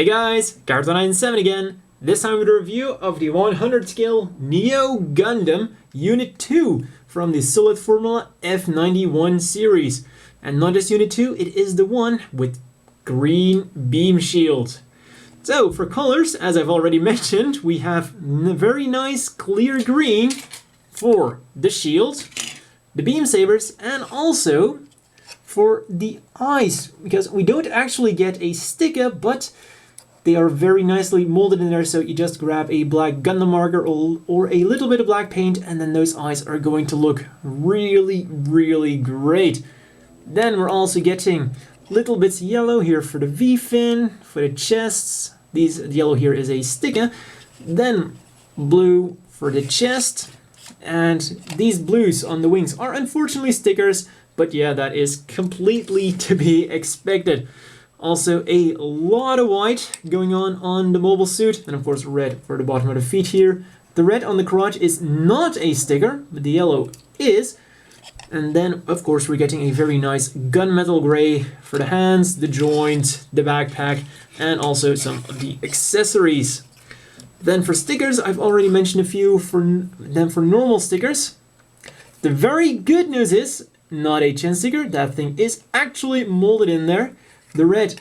Hey guys, Carton97 again. This time with a review of the 100 scale Neo Gundam Unit 2 from the Solid Formula F91 series. And not just Unit 2, it is the one with green beam shield. So for colors, as I've already mentioned, we have very nice clear green for the shield, the beam sabers, and also for the eyes, because we don't actually get a sticker, but they are very nicely molded in there. So you just grab a black Gundam marker or a little bit of black paint, and then those eyes are going to look really, really great. Then we're also getting little bits yellow here for the V-fin, for the chests. The yellow here is a sticker. Then blue for the chest. And these blues on the wings are unfortunately stickers, but yeah, that is completely to be expected. Also a lot of white going on the mobile suit, and of course red for the bottom of the feet here. The red on the crotch is not a sticker, but the yellow is. And then of course we're getting a very nice gunmetal gray for the hands, the joint, the backpack, and also some of the accessories. Then for stickers, I've already mentioned a few. For normal stickers, the very good news is not a chin sticker. That thing is actually molded in there. The red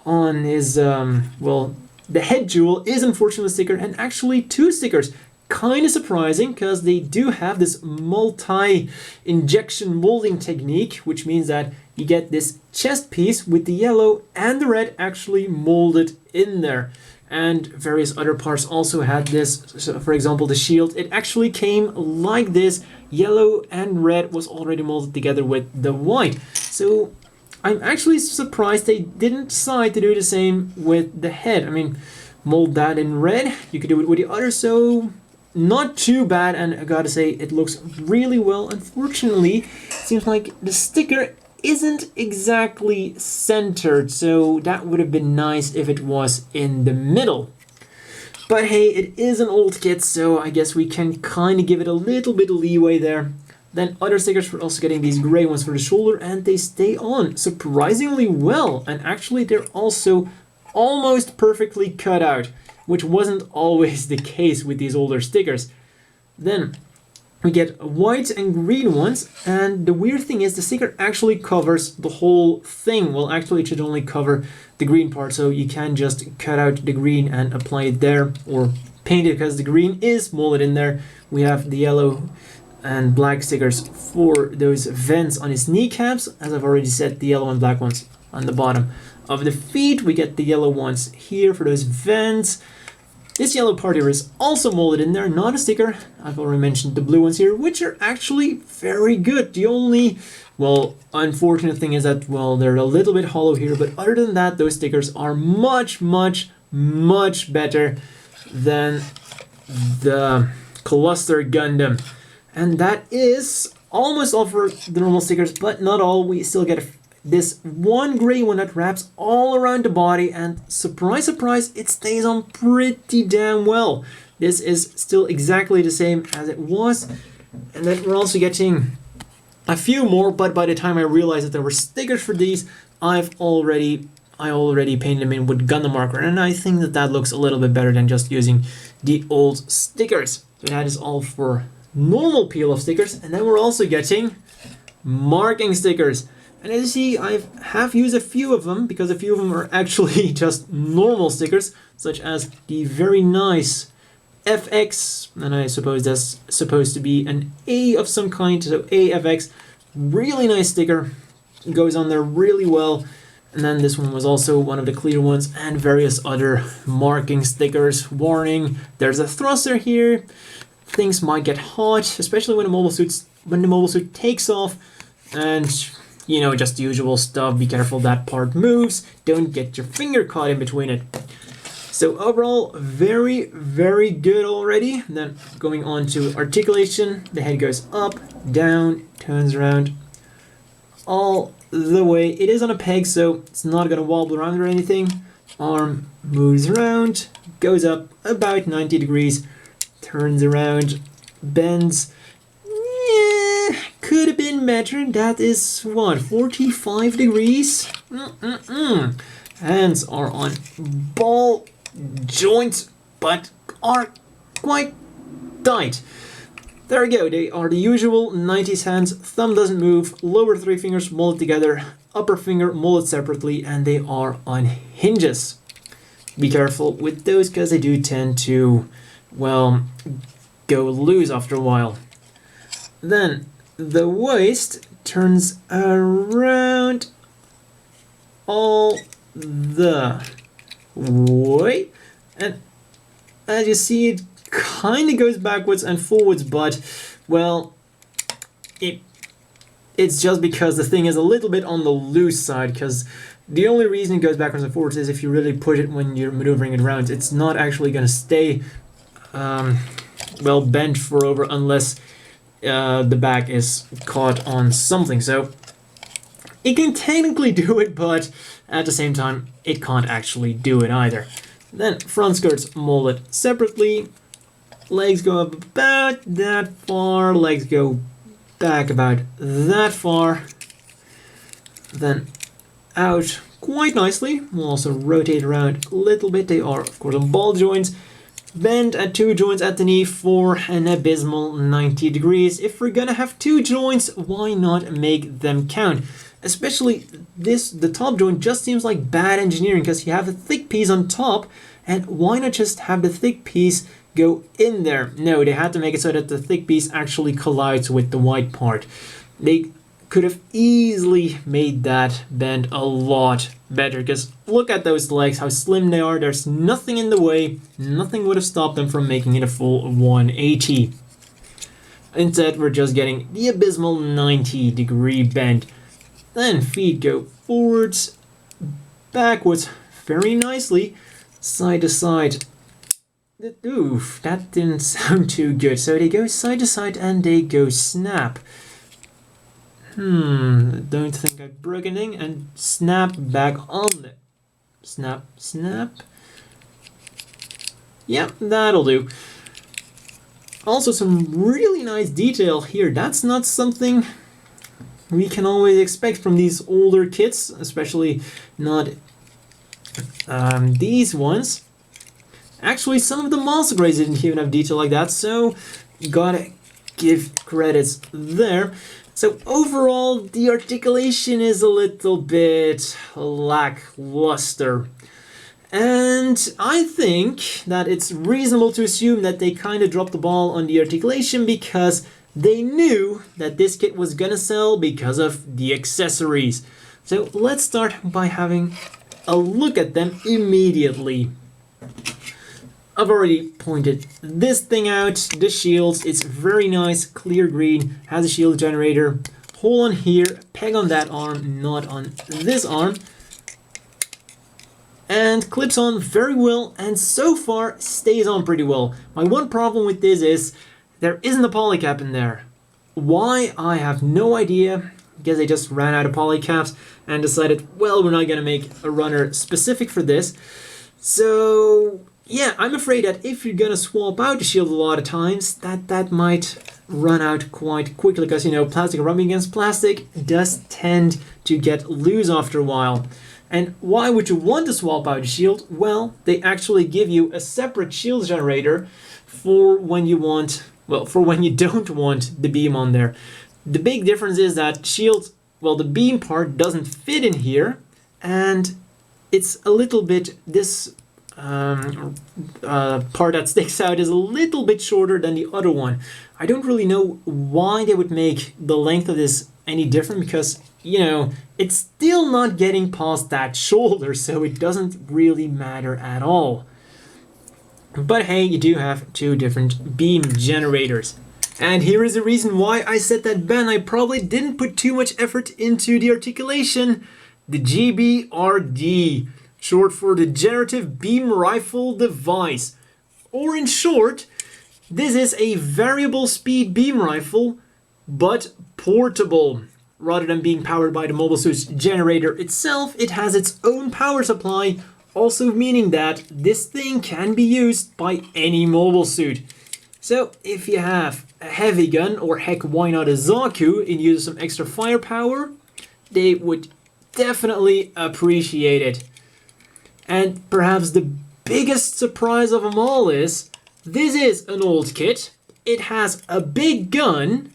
on his, well, the head jewel is unfortunately a sticker, and actually two stickers. Kind of surprising, because they do have this multi-injection molding technique, which means that you get this chest piece with the yellow and the red actually molded in there. And various other parts also had this. So for example, the shield, it actually came like this. Yellow and red was already molded together with the white. So I'm actually surprised they didn't decide to do the same with the head. I mean, mold that in red, you could do it with the other, so not too bad. And I gotta say, it looks really well. Unfortunately, it seems like the sticker isn't exactly centered, so that would have been nice if it was in the middle. But hey, it is an old kit, so I guess we can kind of give it a little bit of leeway there. Then other stickers, we're also getting these gray ones for the shoulder, and they stay on surprisingly well. And actually they're also almost perfectly cut out, which wasn't always the case with these older stickers. Then we get white and green ones, and the weird thing is the sticker actually covers the whole thing. Well, actually it should only cover the green part, so you can just cut out the green and apply it there, or paint it, because the green is molded in there. We have the yellow and black stickers for those vents on his kneecaps. As I've already said, the yellow and black ones on the bottom of the feet. We get the yellow ones here for those vents. This yellow part here is also molded in there, not a sticker. I've already mentioned the blue ones here, which are actually very good. The only, well, unfortunate thing is that, well, they're a little bit hollow here, but other than that, those stickers are much, much, much better than the Cluster Gundam. And that is almost all for the normal stickers, but not all. We still get this one gray one that wraps all around the body, and surprise, surprise, it stays on pretty damn well. This is still exactly the same as it was. And then we're also getting a few more, but by the time I realized that there were stickers for these, I already painted them in with Gundam marker, and I think that that looks a little bit better than just using the old stickers. So that is all for normal peel of stickers. And then we're also getting marking stickers. And as you see, I have used a few of them, because a few of them are actually just normal stickers, such as the very nice FX, and I suppose that's supposed to be an A of some kind, so AFX, really nice sticker, it goes on there really well. And then this one was also one of the clear ones, and various other marking stickers. Warning, there's a thruster here, things might get hot, especially when the mobile suit takes off, and you know, just the usual stuff. Be careful that part moves. Don't get your finger caught in between it. So overall, very, very good already. And then going on to articulation, the head goes up, down, turns around all the way. It is on a peg, so it's not going to wobble around or anything. Arm moves around, goes up about 90 degrees, turns around, bends. Could have been better. That is what, 45 degrees? Hands are on ball joints, but are quite tight. There we go, they are the usual 90s hands. Thumb doesn't move, lower three fingers molded together, upper finger molded separately, and they are on hinges. Be careful with those because they do tend to, well, go loose after a while. Then the waist turns around all the way, and as you see, it kind of goes backwards and forwards, but well, it's just because the thing is a little bit on the loose side, because the only reason it goes backwards and forwards is if you really push it when you're maneuvering it around. It's not actually going to stay well bent forever unless the back is caught on something. So it can technically do it, but at the same time it can't actually do it either. Then front skirts molded separately. Legs go up about that far, legs go back about that far, then out quite nicely. We'll also rotate around a little bit. They are of course on ball joints, bend at two joints at the knee for an abysmal 90 degrees. If we're gonna have two joints, why not make them count? Especially the top joint just seems like bad engineering, because you have a thick piece on top, and why not just have the thick piece go in there? No, they had to make it so that the thick piece actually collides with the white part. They could have easily made that bend a lot better, because look at those legs, how slim they are. There's nothing in the way, nothing would have stopped them from making it a full 180. Instead, we're just getting the abysmal 90-degree bend. Then feet go forwards, backwards very nicely, side to side. Oof, that didn't sound too good. So they go side to side and they go snap. Don't think I broke anything. And snap back on it. Snap, snap. Yep, that'll do. Also some really nice detail here. That's not something we can always expect from these older kits, especially not these ones. Actually, some of the monster grades didn't even have detail like that, so gotta give credits there. So overall, the articulation is a little bit lackluster. And I think that it's reasonable to assume that they kind of dropped the ball on the articulation because they knew that this kit was gonna sell because of the accessories. So let's start by having a look at them immediately. I've already pointed this thing out, the shields. It's very nice, clear green, has a shield generator. Hole on here, peg on that arm, not on this arm. And clips on very well, and so far stays on pretty well. My one problem with this is there isn't a polycap in there. Why? I have no idea. I guess they just ran out of polycaps and decided, well, we're not gonna make a runner specific for this. So yeah, I'm afraid that if you're gonna swap out the shield a lot of times, that might run out quite quickly, because you know, plastic rubbing against plastic does tend to get loose after a while. And why would you want to swap out the shield? Well, they actually give you a separate shield generator for when you want, well, for when you don't want the beam on there. The big difference is that shield, well, the beam part doesn't fit in here, and it's a little bit, this part that sticks out is a little bit shorter than the other one. I don't really know why they would make the length of this any different, because, you know, it's still not getting past that shoulder, so it doesn't really matter at all. But hey, you do have two different beam generators. And here is the reason why I said that Ben, I probably didn't put too much effort into the articulation. The GBRD, short for the Generative Beam Rifle Device. Or in short, this is a variable speed beam rifle, but portable. Rather than being powered by the mobile suit's generator itself, it has its own power supply, also meaning that this thing can be used by any mobile suit. So if you have a heavy gun, or heck, why not a Zaku, and use some extra firepower, they would definitely appreciate it. And perhaps the biggest surprise of them all is, this is an old kit. It has a big gun.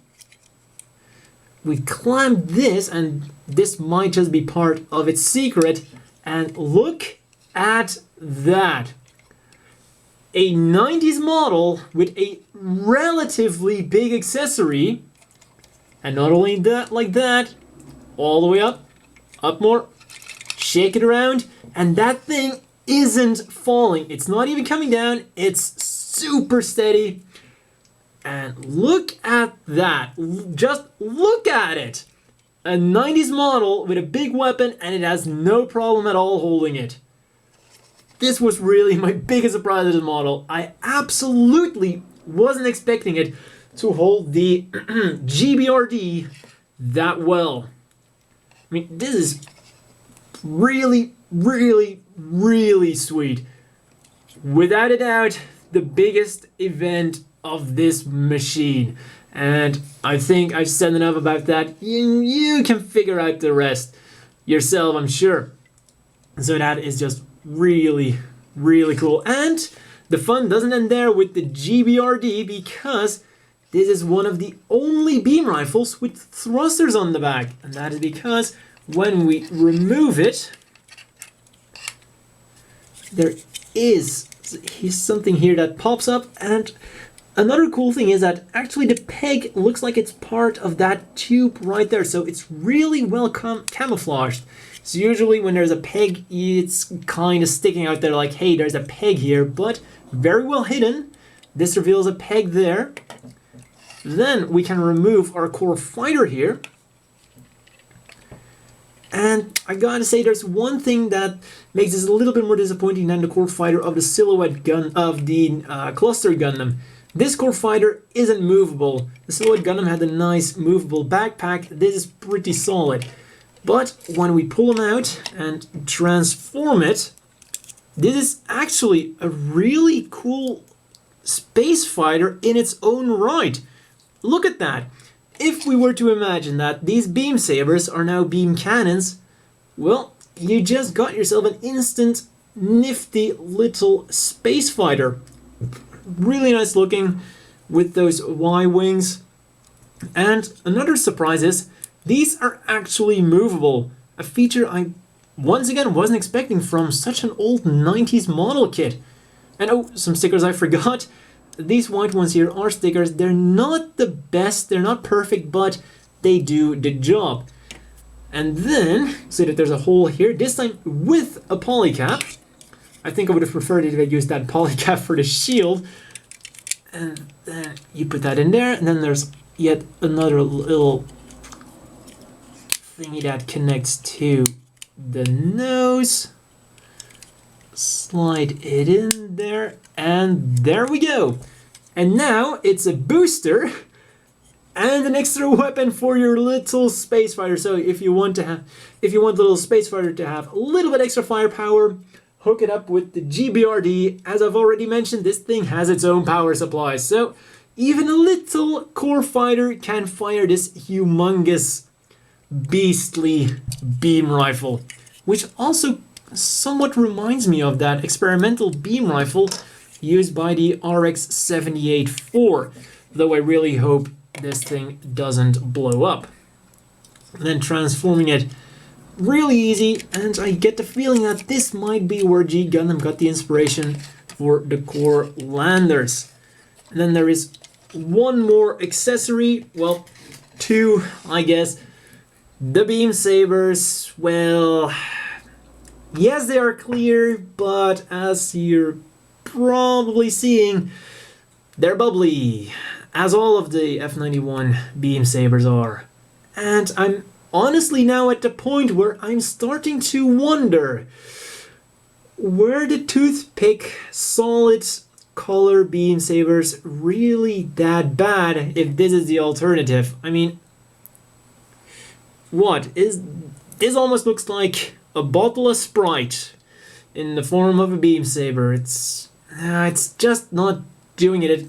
We clamped this, and this might just be part of its secret. And look at that. A 90s model with a relatively big accessory. And not only that, like that, all the way up more, shake it around, and that thing isn't falling. It's not even coming down, it's super steady. And look at that, just look at it. A 90s model with a big weapon, and it has no problem at all holding it. This was really my biggest surprise of the model. I absolutely wasn't expecting it to hold the GBRD that well. I mean, this is really, really, really sweet. Without a doubt, the biggest event of this machine. And I think I've said enough about that. You can figure out the rest yourself, I'm sure. So that is just really, really cool. And the fun doesn't end there with the GBRD, because this is one of the only beam rifles with thrusters on the back. And that is because when we remove it, there is something here that pops up. And another cool thing is that actually the peg looks like it's part of that tube right there. So it's really well camouflaged. So usually when there's a peg, it's kind of sticking out there like, hey, there's a peg here, but very well hidden. This reveals a peg there. Then we can remove our core fighter here. And I gotta say, there's one thing that makes this a little bit more disappointing than the core fighter of the silhouette gun of the cluster Gundam. This core fighter isn't movable. The silhouette Gundam had a nice movable backpack. This is pretty solid. But when we pull them out and transform it, this is actually a really cool space fighter in its own right. Look at that. If we were to imagine that these beam sabers are now beam cannons, well, you just got yourself an instant nifty little space fighter. Really nice looking with those Y wings. And another surprise is these are actually movable. A feature I once again wasn't expecting from such an old 90s model kit. And oh, some stickers I forgot. These white ones here are stickers. They're not the best, they're not perfect, but they do the job. And then, so that there's a hole here, this time with a polycap. I think I would have preferred it if I used that polycap for the shield. And then you put that in there, and then there's yet another little thingy that connects to the nose. Slide it in there, and there we go. And now it's a booster and an extra weapon for your little space fighter. So if you want the little space fighter to have a little bit extra firepower, hook it up with the GBRD. As I've already mentioned, this thing has its own power supply. So even a little core fighter can fire this humongous, beastly beam rifle, which also somewhat reminds me of that experimental beam rifle used by the RX-78-4, though I really hope this thing doesn't blow up. And then transforming it, really easy, and I get the feeling that this might be where G Gundam got the inspiration for the core landers. And then there is one more accessory, well, two, I guess. The beam sabers, well, yes, they are clear, but as you're probably seeing, they're bubbly, as all of the F91 beam sabers are. And I'm honestly now at the point where I'm starting to wonder, were the toothpick solid color beam sabers really that bad if this is the alternative? I mean, what is this? Almost looks like a bottle of Sprite in the form of a beam saber. It's just not doing it.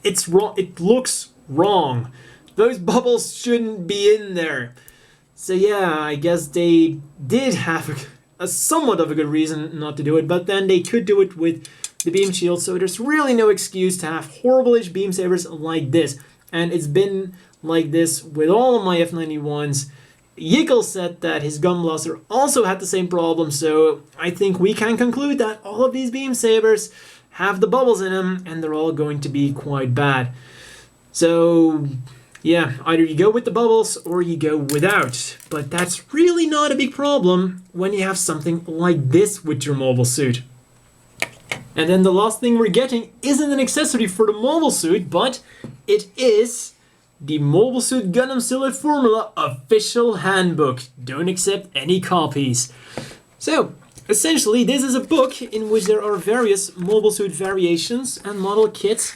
It's wrong. It looks wrong. Those bubbles shouldn't be in there. So yeah, I guess they did have a somewhat of a good reason not to do it, but then they could do it with the beam shield, so there's really no excuse to have horrible-ish beam sabers like this. And it's been like this with all of my F91s. Yickle said that his gun blaster also had the same problem, so I think we can conclude that all of these beam sabers have the bubbles in them, and they're all going to be quite bad. So yeah, either you go with the bubbles or you go without. But that's really not a big problem when you have something like this with your mobile suit. And then the last thing we're getting isn't an accessory for the mobile suit, but it is the Mobile Suit Gundam Silhouette Formula Official Handbook. Don't accept any copies. So, essentially, this is a book in which there are various mobile suit variations and model kits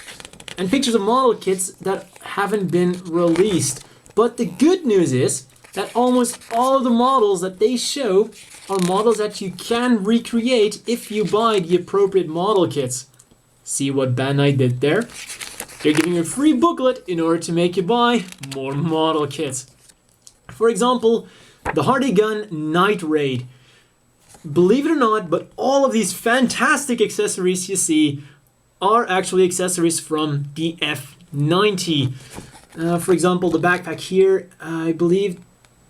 and pictures of model kits that haven't been released. But the good news is that almost all of the models that they show are models that you can recreate if you buy the appropriate model kits. See what Bandai did there? They're giving you a free booklet in order to make you buy more model kits. For example, the Hardy Gun Night Raid. Believe it or not, but all of these fantastic accessories you see are actually accessories from the F90. For example, the backpack here, I believe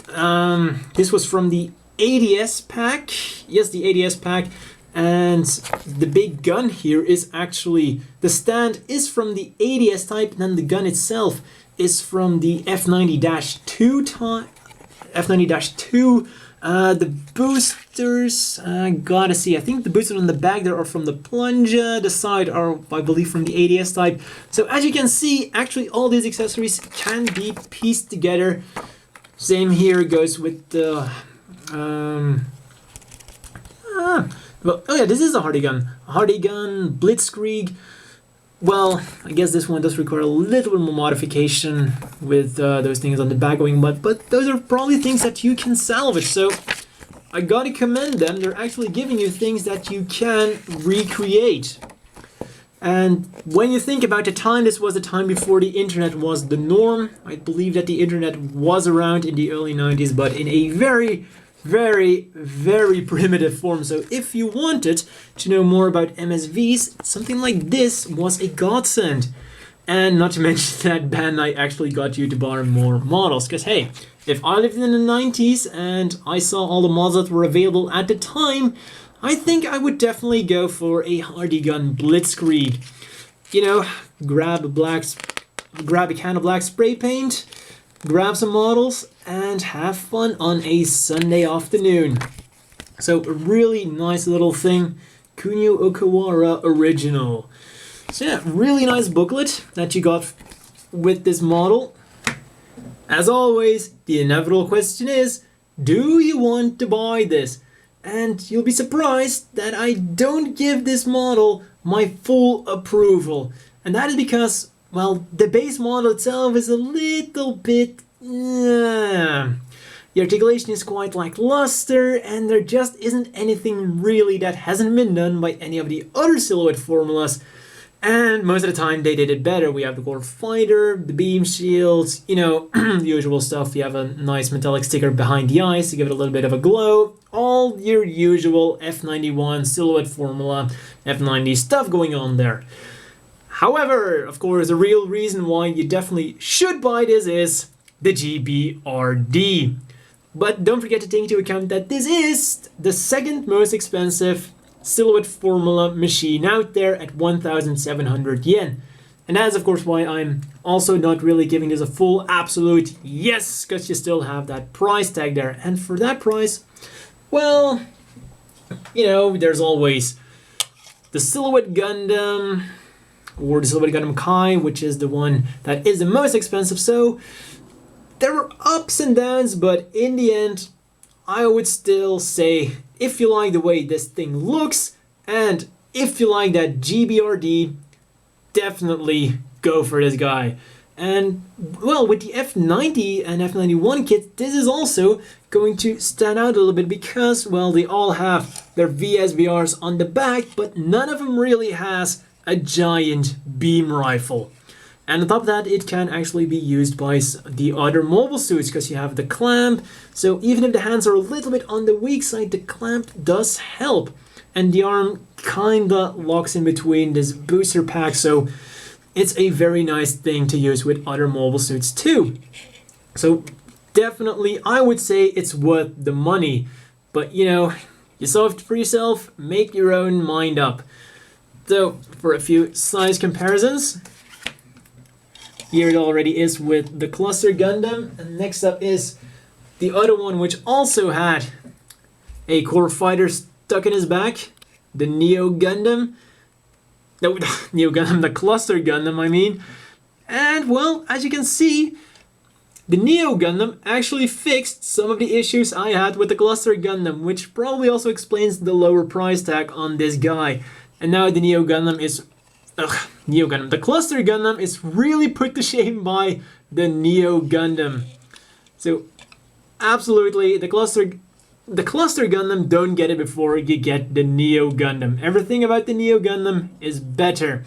this was from the ADS pack. Yes, the ADS pack. And the big gun here is actually, the stand is from the ADS type, and then the gun itself is from the F90-2 type. F90-2. The boosters, gotta see. I think the boosters on the back there are from the Plunger. The side are, I believe, from the ADS type. So as you can see, actually all these accessories can be pieced together. Same here goes with the... Well, oh yeah, this is a Hardy Gun. Hardy Gun, Blitzkrieg. Well, I guess this one does require a little bit more modification with those things on the back going, but those are probably things that you can salvage. So I gotta commend them. They're actually giving you things that you can recreate. And when you think about the time, this was the time before the internet was the norm. I believe that the internet was around in the early 90s, but in a very, very primitive form. So if you wanted to know more about MSVs, something like this was a godsend. And not to mention that Bandai actually got you to buy more models. Because hey, if I lived in the 90s and I saw all the models that were available at the time, I think I would definitely go for a Hardy Gun Blitzkrieg. You know, grab a can of black spray paint, grab some models, and have fun on a Sunday afternoon. So a really nice little thing, Kunio Okawara original. So yeah, really nice booklet that you got with this model. As always, the inevitable question is, do you want to buy this? And you'll be surprised that I don't give this model my full approval. And that is because, well, the base model itself is a little bit... The articulation is quite lackluster, and there just isn't anything really that hasn't been done by any of the other silhouette formulas. And most of the time they did it better. We have the core fighter, the beam shields, you know, the usual stuff. You have a nice metallic sticker behind the eyes to give it a little bit of a glow. All your usual F91 silhouette formula, F90 stuff going on there. However, of course, the real reason why you definitely should buy this is the GBRD. But don't forget to take into account that this is the second most expensive silhouette formula machine out there at 1,700 yen. And that's of course why I'm also not really giving this a full absolute yes, because you still have that price tag there. And for that price, well, you know, there's always the Silhouette Gundam or the Silhouette Gundam Kai, which is the one that is the most expensive. So there are ups and downs, but in the end, I would still say, if you like the way this thing looks, and if you like that GBRD, definitely go for this guy. And, well, with the F90 and F91 kit, this is also going to stand out a little bit because, well, they all have their VSBRs on the back, but none of them really has a giant beam rifle. And on top of that, it can actually be used by the other mobile suits because you have the clamp. So even if the hands are a little bit on the weak side, the clamp does help. And the arm kinda locks in between this booster pack, so it's a very nice thing to use with other mobile suits too. So definitely, I would say it's worth the money. But you know, you saw it for yourself, make your own mind up. So for a few size comparisons, here it already is with the Cluster Gundam, and next up is the other one which also had a core fighter stuck in his back, the Neo Gundam. No, Neo Gundam, the Cluster Gundam, I mean. And well, as you can see, the Neo Gundam actually fixed some of the issues I had with the Cluster Gundam, which probably also explains the lower price tag on this guy. And now the Neo Gundam is... Neo Gundam. The Cluster Gundam is really put to shame by the Neo Gundam. So, absolutely, the Cluster Gundam, don't get it before you get the Neo Gundam. Everything about the Neo Gundam is better.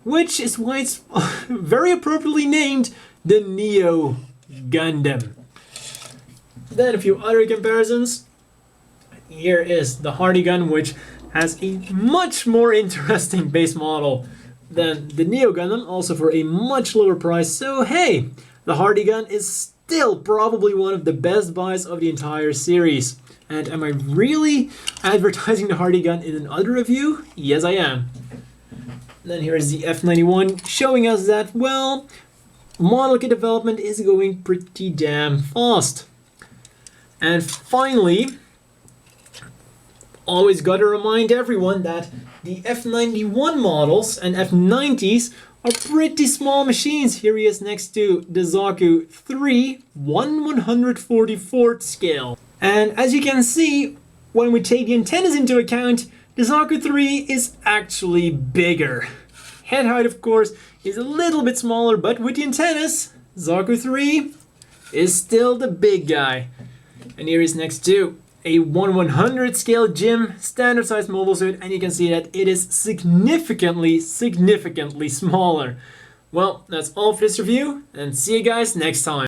Which is why it's very appropriately named the Neo Gundam. Then a few other comparisons. Here is the Hardy-Gun, which has a much more interesting base model than the Neo Gundam, also for a much lower price. So hey, the Hardy-Gun is still probably one of the best buys of the entire series. And am I really advertising the Hardy-Gun in another review? Yes, I am. Then here is the F91 showing us that, well, model kit development is going pretty damn fast. And finally, always gotta remind everyone that the F91 models and F90s are pretty small machines. Here he is next to the Zaku 3 1/144th scale. And as you can see, when we take the antennas into account, the Zaku 3 is actually bigger. Head height, of course, is a little bit smaller, but with the antennas, Zaku 3 is still the big guy. And here is next to a 1/100th scale Jim standard size mobile suit, and you can see that it is significantly smaller. Well, that's all for this review, and see you guys next time.